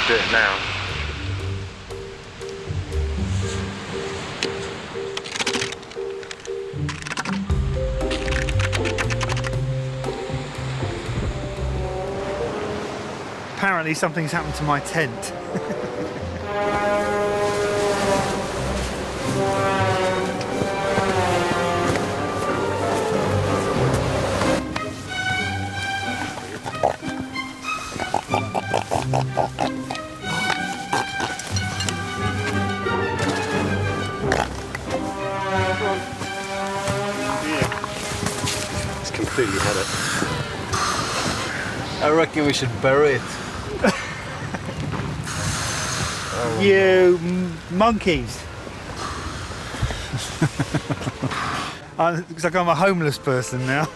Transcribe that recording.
do it now. Apparently something's happened to my tent. It's completely had it. I reckon we should bury it. You monkeys. Looks like I'm a homeless person now.